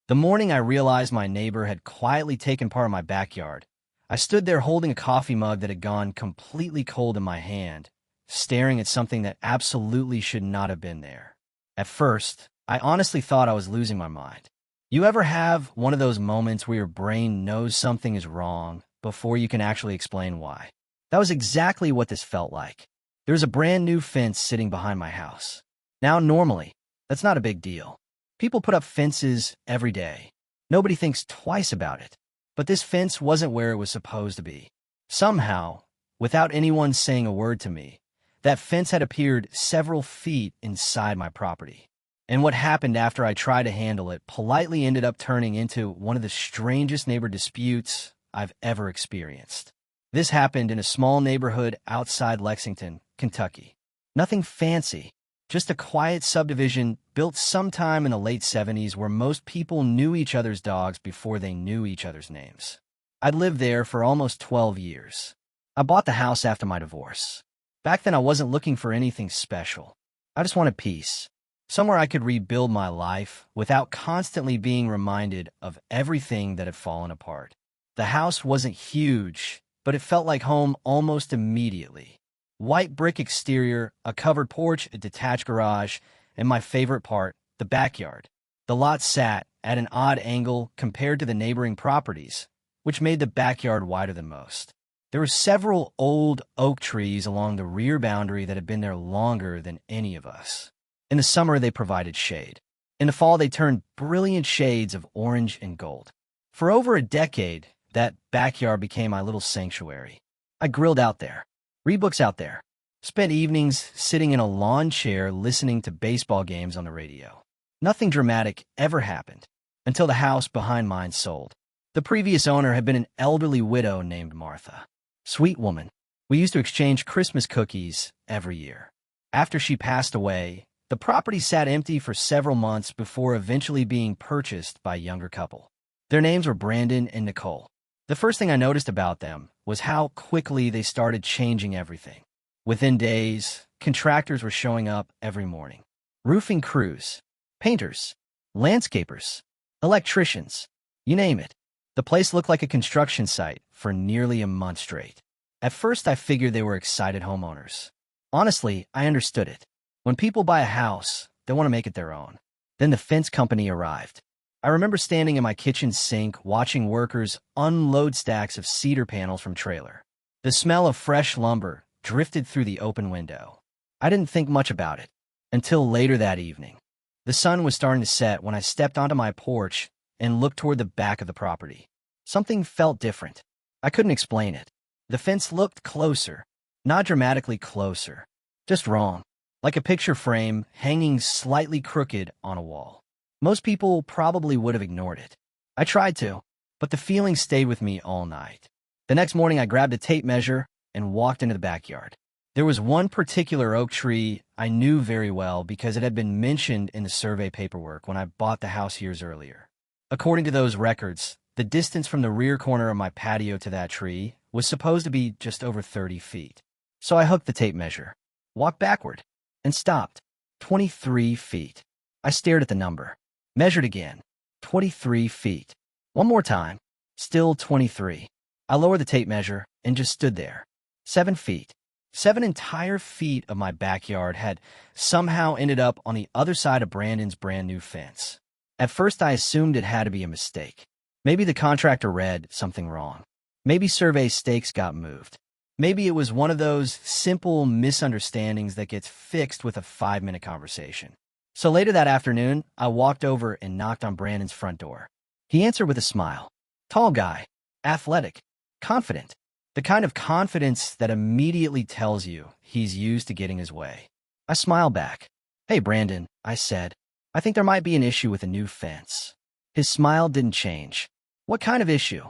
The morning I realized my neighbor had quietly taken part of my backyard, I stood there holding a coffee mug that had gone completely cold in my hand, staring at something that absolutely should not have been there. At first, I honestly thought I was losing my mind. You ever have one of those moments where your brain knows something is wrong before you can actually explain why? That was exactly what this felt like. There was a brand new fence sitting behind my house. Now, normally, that's not a big deal. People put up fences every day. Nobody thinks twice about it. But this fence wasn't where it was supposed to be. Somehow, without anyone saying a word to me, that fence had appeared several feet inside my property. And what happened after I tried to handle it politely ended up turning into one of the strangest neighbor disputes I've ever experienced. This happened in a small neighborhood outside Lexington, Kentucky. Nothing fancy, just a quiet subdivision built sometime in the late 70s where most people knew each other's dogs before they knew each other's names. I'd lived there for almost 12 years. I bought the house after my divorce. Back then I wasn't looking for anything special. I just wanted peace. Somewhere I could rebuild my life without constantly being reminded of everything that had fallen apart. The house wasn't huge, but it felt like home almost immediately. White brick exterior, a covered porch, a detached garage, and my favorite part, the backyard. The lot sat at an odd angle compared to the neighboring properties, which made the backyard wider than most. There were several old oak trees along the rear boundary that had been there longer than any of us. In the summer, they provided shade. In the fall, they turned brilliant shades of orange and gold. For over a decade, that backyard became my little sanctuary. I grilled out there, read books out there, spent evenings sitting in a lawn chair listening to baseball games on the radio. Nothing dramatic ever happened until the house behind mine sold. The previous owner had been an elderly widow named Martha. Sweet woman. We used to exchange Christmas cookies every year. After she passed away, the property sat empty for several months before eventually being purchased by a younger couple. Their names were Brandon and Nicole. The first thing I noticed about them was how quickly they started changing everything. Within days, contractors were showing up every morning. Roofing crews, painters, landscapers, electricians, you name it. The place looked like a construction site for nearly a month straight. At first, I figured they were excited homeowners. Honestly, I understood it. When people buy a house, they want to make it their own. Then the fence company arrived. I remember standing in my kitchen sink watching workers unload stacks of cedar panels from trailer. The smell of fresh lumber drifted through the open window. I didn't think much about it until later that evening. The sun was starting to set when I stepped onto my porch and looked toward the back of the property. Something felt different. I couldn't explain it. The fence looked closer, not dramatically closer, just wrong, like a picture frame hanging slightly crooked on a wall. Most people probably would have ignored it. I tried to, but the feeling stayed with me all night. The next morning, I grabbed a tape measure and walked into the backyard. There was one particular oak tree I knew very well because it had been mentioned in the survey paperwork when I bought the house years earlier. According to those records, the distance from the rear corner of my patio to that tree was supposed to be just over 30 feet. So I hooked the tape measure, walked backward, and stopped. 23 feet. I stared at the number. Measured again. 23 feet. One more time. Still 23. I lowered the tape measure and just stood there. 7 feet. 7 entire feet of my backyard had somehow ended up on the other side of Brandon's brand new fence. At first, I assumed it had to be a mistake. Maybe the contractor read something wrong. Maybe survey stakes got moved. Maybe it was one of those simple misunderstandings that gets fixed with a 5-minute conversation. So later that afternoon, I walked over and knocked on Brandon's front door. He answered with a smile. Tall guy, athletic, confident. The kind of confidence that immediately tells you he's used to getting his way. I smiled back. Hey, Brandon, I said. I think there might be an issue with a new fence. His smile didn't change. What kind of issue?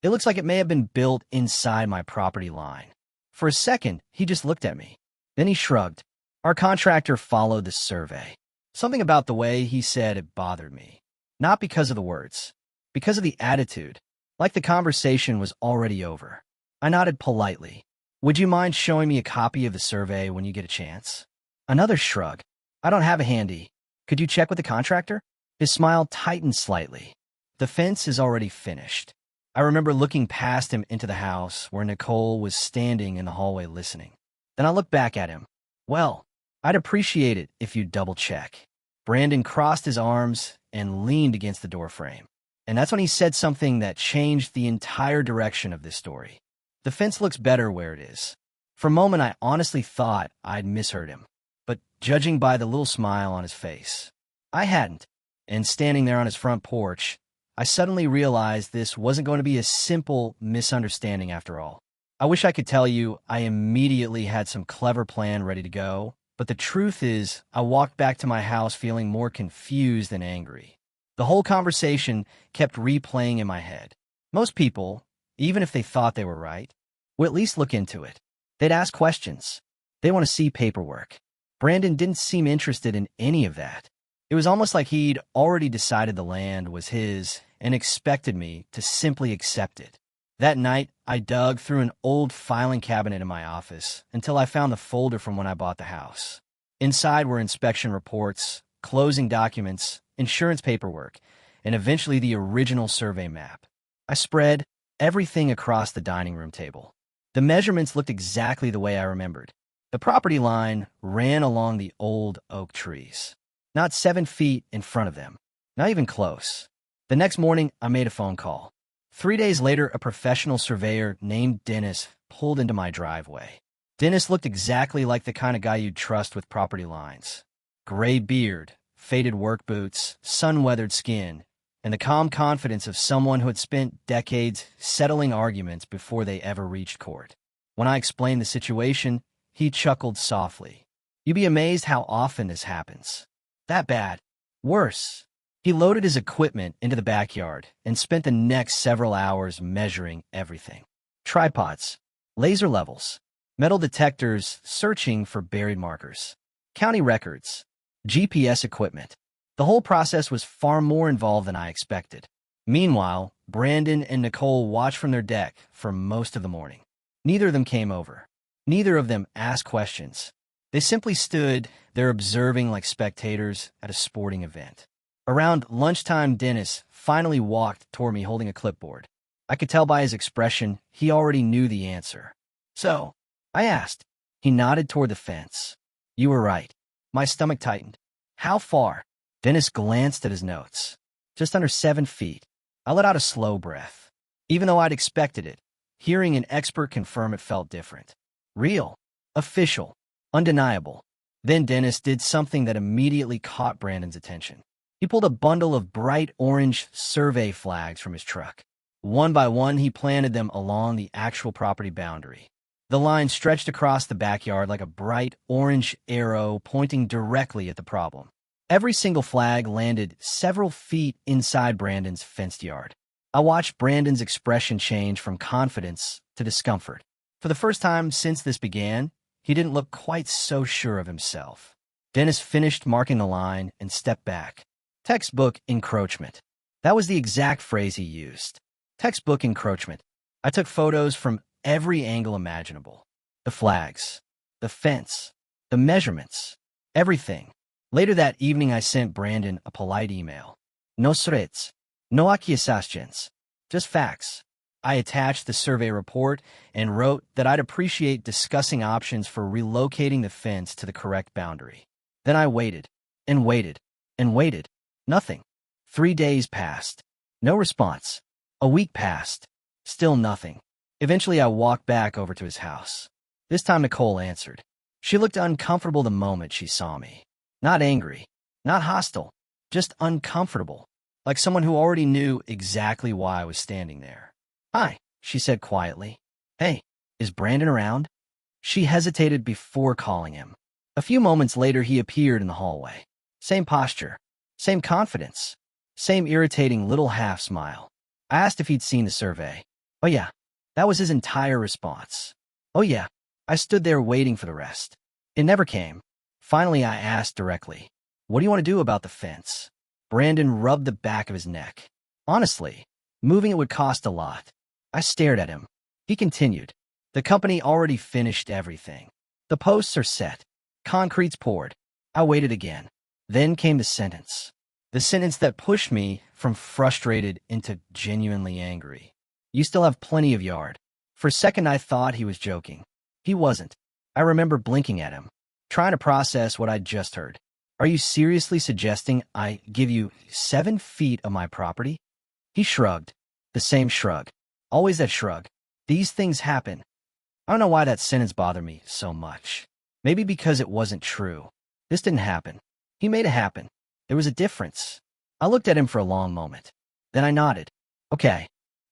It looks like it may have been built inside my property line. For a second, he just looked at me. Then he shrugged. Our contractor followed the survey. Something about the way he said it bothered me. Not because of the words, because of the attitude, like the conversation was already over. I nodded politely. Would you mind showing me a copy of the survey when you get a chance? Another shrug. I don't have a handy. Could you check with the contractor? His smile tightened slightly. The fence is already finished. I remember looking past him into the house where Nicole was standing in the hallway listening. Then I looked back at him. Well, I'd appreciate it if you'd double-check. Brandon crossed his arms and leaned against the doorframe. And that's when he said something that changed the entire direction of this story. The fence looks better where it is. For a moment, I honestly thought I'd misheard him. But judging by the little smile on his face, I hadn't. And standing there on his front porch, I suddenly realized this wasn't going to be a simple misunderstanding after all. I wish I could tell you I immediately had some clever plan ready to go, but the truth is I walked back to my house feeling more confused than angry. The whole conversation kept replaying in my head. Most people, even if they thought they were right, would at least look into it. They'd ask questions. They want to see paperwork. Brandon didn't seem interested in any of that. It was almost like he'd already decided the land was his and expected me to simply accept it. That night, I dug through an old filing cabinet in my office until I found the folder from when I bought the house. Inside were inspection reports, closing documents, insurance paperwork, and eventually the original survey map. I spread everything across the dining room table. The measurements looked exactly the way I remembered. The property line ran along the old oak trees, not 7 feet in front of them, not even close. The next morning, I made a phone call. 3 days later, a professional surveyor named Dennis pulled into my driveway. Dennis looked exactly like the kind of guy you'd trust with property lines. Gray beard, faded work boots, sun-weathered skin, and the calm confidence of someone who had spent decades settling arguments before they ever reached court. When I explained the situation, he chuckled softly. You'd be amazed how often this happens. That bad. Worse. He loaded his equipment into the backyard and spent the next several hours measuring everything. Tripods, laser levels, metal detectors searching for buried markers, county records, GPS equipment. The whole process was far more involved than I expected. Meanwhile, Brandon and Nicole watched from their deck for most of the morning. Neither of them came over. Neither of them asked questions. They simply stood there observing like spectators at a sporting event. Around lunchtime, Dennis finally walked toward me holding a clipboard. I could tell by his expression he already knew the answer. So, I asked. He nodded toward the fence. You were right. My stomach tightened. How far? Dennis glanced at his notes. Just under 7 feet. I let out a slow breath. Even though I'd expected it, hearing an expert confirm it felt different. Real. Official. Undeniable. Then Dennis did something that immediately caught Brandon's attention. He pulled a bundle of bright orange survey flags from his truck. One by one, he planted them along the actual property boundary. The line stretched across the backyard like a bright orange arrow pointing directly at the problem. Every single flag landed several feet inside Brandon's fenced yard. I watched Brandon's expression change from confidence to discomfort. For the first time since this began, he didn't look quite so sure of himself. Dennis finished marking the line and stepped back. Textbook encroachment. That was the exact phrase he used. Textbook encroachment. I took photos from every angle imaginable. The flags, the fence, the measurements, everything. Later that evening, I sent Brandon a polite email. No threats, no accusations, just facts. I attached the survey report and wrote that I'd appreciate discussing options for relocating the fence to the correct boundary. Then I waited and waited and waited. Nothing. 3 days passed. No response. A week passed. Still nothing. Eventually, I walked back over to his house. This time, Nicole answered. She looked uncomfortable the moment she saw me. Not angry. Not hostile. Just uncomfortable. Like someone who already knew exactly why I was standing there. Hi, she said quietly. Hey, is Brandon around? She hesitated before calling him. A few moments later, he appeared in the hallway. Same posture. Same confidence. Same irritating little half smile. I asked if he'd seen the survey. Oh yeah. That was his entire response. Oh yeah. I stood there waiting for the rest. It never came. Finally, I asked directly, what do you want to do about the fence? Brandon rubbed the back of his neck. Honestly, moving it would cost a lot. I stared at him. He continued. The company already finished everything. The posts are set. Concrete's poured. I waited again. Then came the sentence. The sentence that pushed me from frustrated into genuinely angry. You still have plenty of yard. For a second, I thought he was joking. He wasn't. I remember blinking at him, trying to process what I'd just heard. Are you seriously suggesting I give you 7 feet of my property? He shrugged. The same shrug. Always that shrug. These things happen. I don't know why that sentence bothered me so much. Maybe because it wasn't true. This didn't happen. He made it happen. There was a difference. I looked at him for a long moment. Then I nodded. Okay.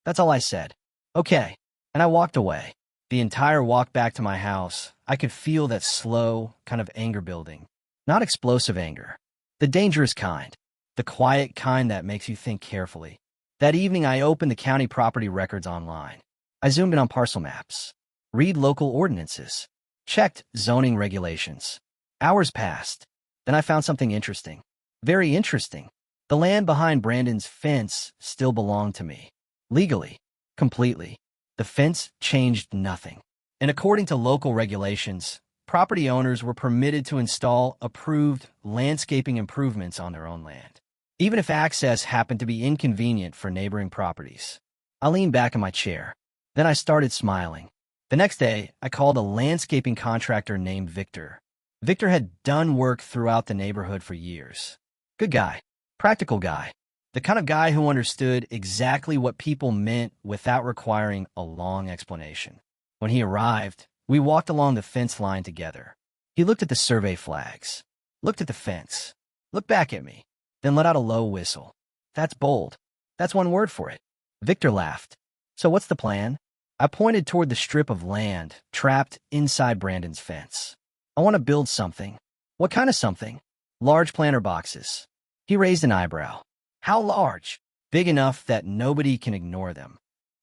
That's all I said. Okay. And I walked away. The entire walk back to my house, I could feel that slow kind of anger building. Not explosive anger. The dangerous kind. The quiet kind that makes you think carefully. That evening, I opened the county property records online. I zoomed in on parcel maps. Read local ordinances. Checked zoning regulations. Hours passed. Then I found something interesting. Very interesting. The land behind Brandon's fence still belonged to me. Legally. Completely. The fence changed nothing. And according to local regulations, property owners were permitted to install approved landscaping improvements on their own land, even if access happened to be inconvenient for neighboring properties. I leaned back in my chair. Then I started smiling. The next day, I called a landscaping contractor named Victor. Victor had done work throughout the neighborhood for years. Good guy. Practical guy. The kind of guy who understood exactly what people meant without requiring a long explanation. When he arrived, we walked along the fence line together. He looked at the survey flags, looked at the fence, looked back at me, then let out a low whistle. That's bold. That's one word for it. Victor laughed. So what's the plan? I pointed toward the strip of land trapped inside Brandon's fence. I want to build something. What kind of something? Large planter boxes. He raised an eyebrow. How large? Big enough that nobody can ignore them.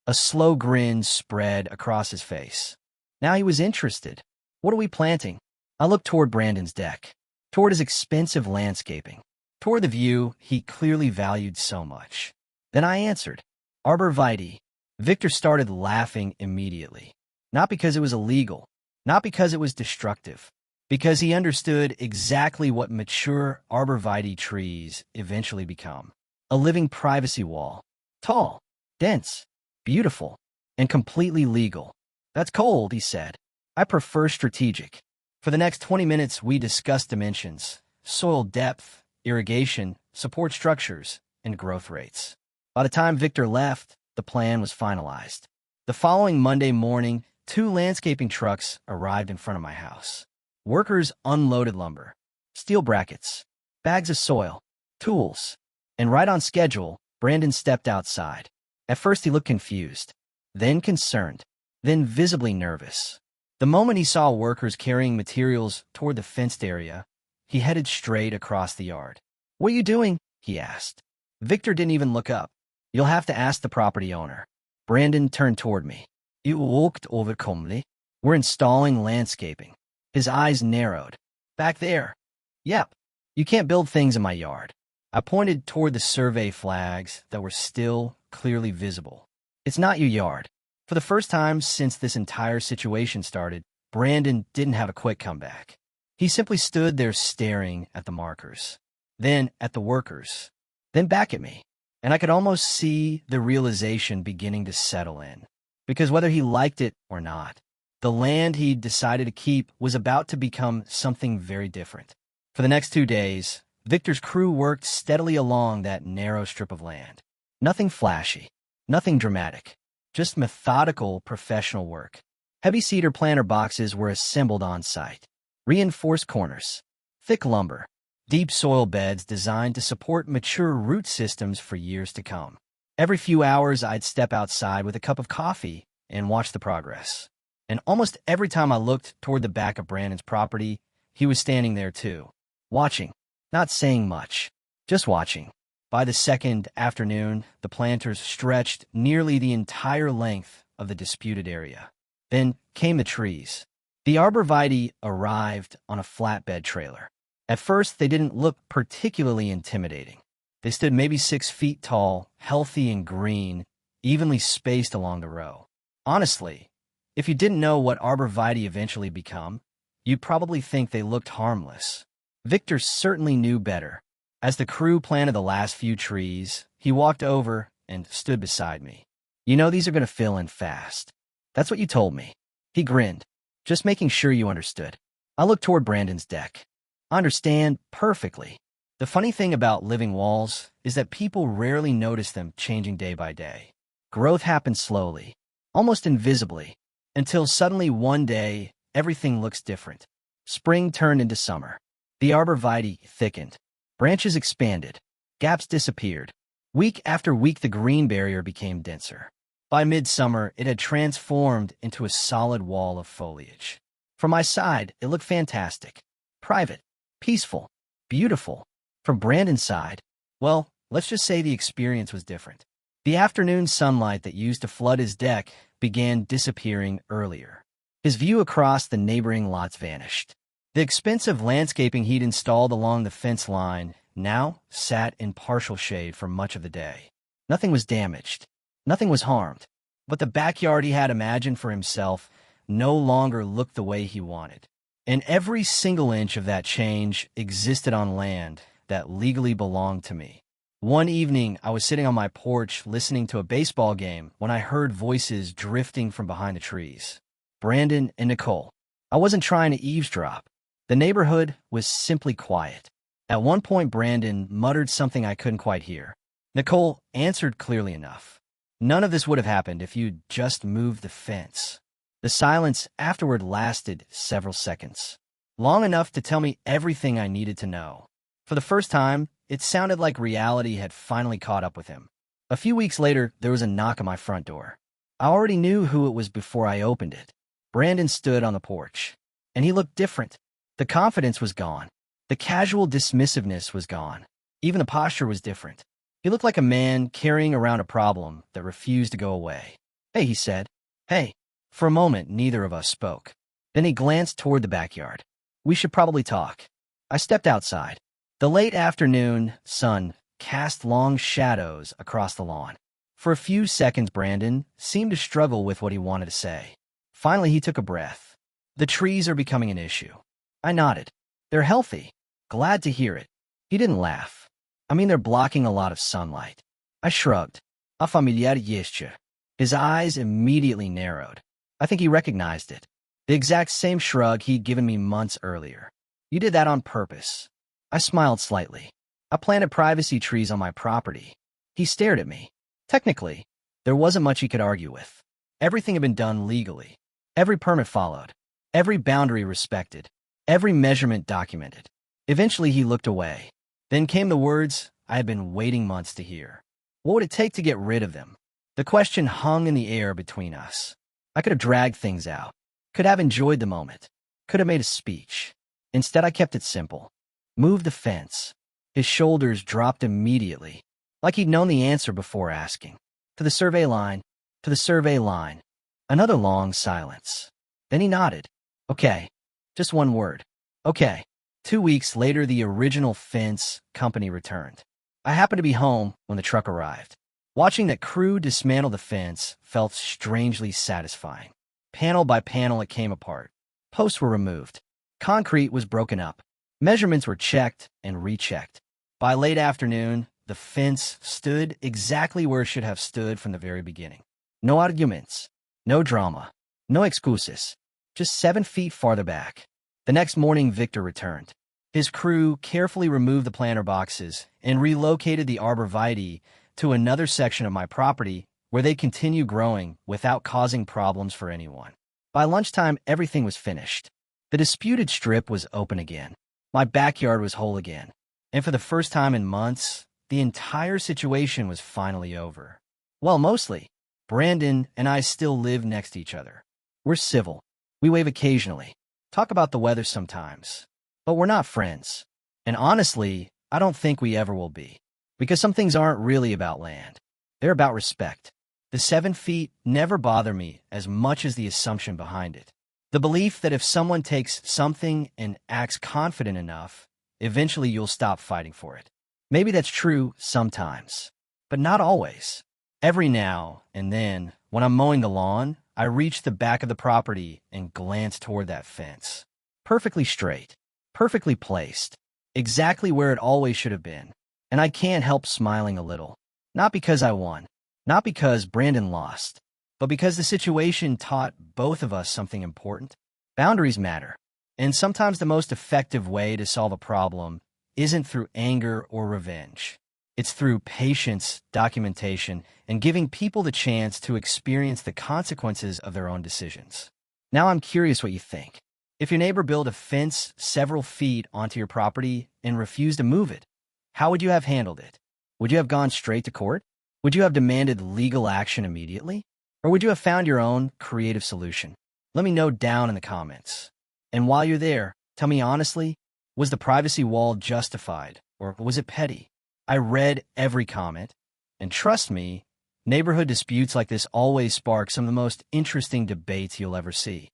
A slow grin spread across his face. Now he was interested. What are we planting? I looked toward Brandon's deck, toward his expensive landscaping, toward the view he clearly valued so much. Then I answered, Arborvitae. Victor started laughing immediately. Not because it was illegal, not because it was destructive, because he understood exactly what mature arborvitae trees eventually become. A living privacy wall. Tall, dense, beautiful, and completely legal. That's cold, he said. I prefer strategic. For the next 20 minutes, we discussed dimensions, soil depth, irrigation, support structures, and growth rates. By the time Victor left, the plan was finalized. The following Monday morning, 2 landscaping trucks arrived in front of my house. Workers unloaded lumber, steel brackets, bags of soil, tools. And right on schedule, Brandon stepped outside. At first he looked confused, then concerned, then visibly nervous. The moment he saw workers carrying materials toward the fenced area, he headed straight across the yard. What are you doing? He asked. Victor didn't even look up. You'll have to ask the property owner. Brandon turned toward me. You walked over calmly. We're installing landscaping. His eyes narrowed. Back there. Yep. You can't build things in my yard. I pointed toward the survey flags that were still clearly visible. It's not your yard. For the first time since this entire situation started, Brandon didn't have a quick comeback. He simply stood there staring at the markers, then at the workers, then back at me. And I could almost see the realization beginning to settle in. Because whether he liked it or not, the land he'd decided to keep was about to become something very different. For the next 2 days, Victor's crew worked steadily along that narrow strip of land. Nothing flashy, nothing dramatic, just methodical professional work. Heavy cedar planter boxes were assembled on site. Reinforced corners, thick lumber, deep soil beds designed to support mature root systems for years to come. Every few hours, I'd step outside with a cup of coffee and watch the progress. And almost every time I looked toward the back of Brandon's property, he was standing there too, watching. Not saying much, just watching. By the second afternoon, the planters stretched nearly the entire length of the disputed area. Then came the trees. The arborvitae arrived on a flatbed trailer. At first, they didn't look particularly intimidating. They stood maybe 6 feet tall, healthy and green, evenly spaced along the row. Honestly, if you didn't know what arborvitae eventually become, you'd probably think they looked harmless. Victor certainly knew better. As the crew planted the last few trees, He walked over and stood beside me. You know these are going to fill in fast. That's what you told me. He grinned, just making sure you understood. I looked toward Brandon's deck. I understand perfectly. The funny thing about living walls is that people rarely notice them changing day by day. Growth happens slowly, almost invisibly, until suddenly one day, everything looks different. Spring turned into summer. The arborvitae thickened. Branches expanded. Gaps disappeared. Week after week, the green barrier became denser. By midsummer, it had transformed into a solid wall of foliage. From my side, it looked fantastic. Private, peaceful, beautiful. From Brandon's side, well, let's just say the experience was different. The afternoon sunlight that used to flood his deck began disappearing earlier. His view across the neighboring lots vanished. The expensive landscaping he'd installed along the fence line now sat in partial shade for much of the day. Nothing was damaged. Nothing was harmed. But the backyard he had imagined for himself no longer looked the way he wanted. And every single inch of that change existed on land that legally belonged to me. One evening, I was sitting on my porch listening to a baseball game when I heard voices drifting from behind the trees. Brandon and Nicole. I wasn't trying to eavesdrop. The neighborhood was simply quiet. At one point, Brandon muttered something I couldn't quite hear. Nicole answered clearly enough. None of this would have happened if you'd just moved the fence. The silence afterward lasted several seconds, long enough to tell me everything I needed to know. For the first time, it sounded like reality had finally caught up with him. A few weeks later, there was a knock on my front door. I already knew who it was before I opened it. Brandon stood on the porch, and he looked different. The confidence was gone. The casual dismissiveness was gone. Even the posture was different. He looked like a man carrying around a problem that refused to go away. "Hey," he said. "Hey." For a moment, neither of us spoke. Then he glanced toward the backyard. "We should probably talk." I stepped outside. The late afternoon sun cast long shadows across the lawn. For a few seconds, Brandon seemed to struggle with what he wanted to say. Finally, he took a breath. "The trees are becoming an issue." I nodded. "They're healthy." Glad to hear it. He didn't laugh. "I mean, they're blocking a lot of sunlight." I shrugged. "A familiar gesture." His eyes immediately narrowed. I think he recognized it. The exact same shrug he'd given me months earlier. "You did that on purpose." I smiled slightly. "I planted privacy trees on my property." He stared at me. Technically, there wasn't much he could argue with. Everything had been done legally. Every permit followed. Every boundary respected. Every measurement documented. Eventually, he looked away. Then came the words I had been waiting months to hear. What would it take to get rid of them? The question hung in the air between us. I could have dragged things out. Could have enjoyed the moment. Could have made a speech. Instead, I kept it simple. Move the fence. His shoulders dropped immediately, like he'd known the answer before asking. "To the survey line. To the survey line." Another long silence. Then he nodded. "Okay. Just one word." "Okay." 2 weeks later, the original fence company returned. I happened to be home when the truck arrived. Watching that crew dismantle the fence felt strangely satisfying. Panel by panel, it came apart. Posts were removed. Concrete was broken up. Measurements were checked and rechecked. By late afternoon, the fence stood exactly where it should have stood from the very beginning. No arguments, no drama, no excuses, just 7 feet farther back. The next morning, Victor returned. His crew carefully removed the planter boxes and relocated the arborvitae to another section of my property where they continue growing without causing problems for anyone. By lunchtime, everything was finished. The disputed strip was open again. My backyard was whole again. And for the first time in months, the entire situation was finally over. Well, mostly. Brandon and I still live next to each other. We're civil. We wave occasionally. Talk about the weather sometimes. But we're not friends. And honestly, I don't think we ever will be. Because some things aren't really about land. They're about respect. The 7 feet never bother me as much as the assumption behind it. The belief that if someone takes something and acts confident enough, eventually you'll stop fighting for it. Maybe that's true sometimes, but not always. Every now and then, when I'm mowing the lawn, I reach the back of the property and glance toward that fence. Perfectly straight, perfectly placed, exactly where it always should have been. And I can't help smiling a little. Not because I won, not because Brandon lost, but because the situation taught both of us something important. Boundaries matter, and sometimes the most effective way to solve a problem isn't through anger or revenge. It's through patience, documentation, and giving people the chance to experience the consequences of their own decisions. Now I'm curious what you think. If your neighbor built a fence several feet onto your property and refused to move it, how would you have handled it? Would you have gone straight to court? Would you have demanded legal action immediately? Or would you have found your own creative solution? Let me know down in the comments. And while you're there, tell me honestly, was the privacy wall justified or was it petty? I read every comment, and trust me, neighborhood disputes like this always spark some of the most interesting debates you'll ever see.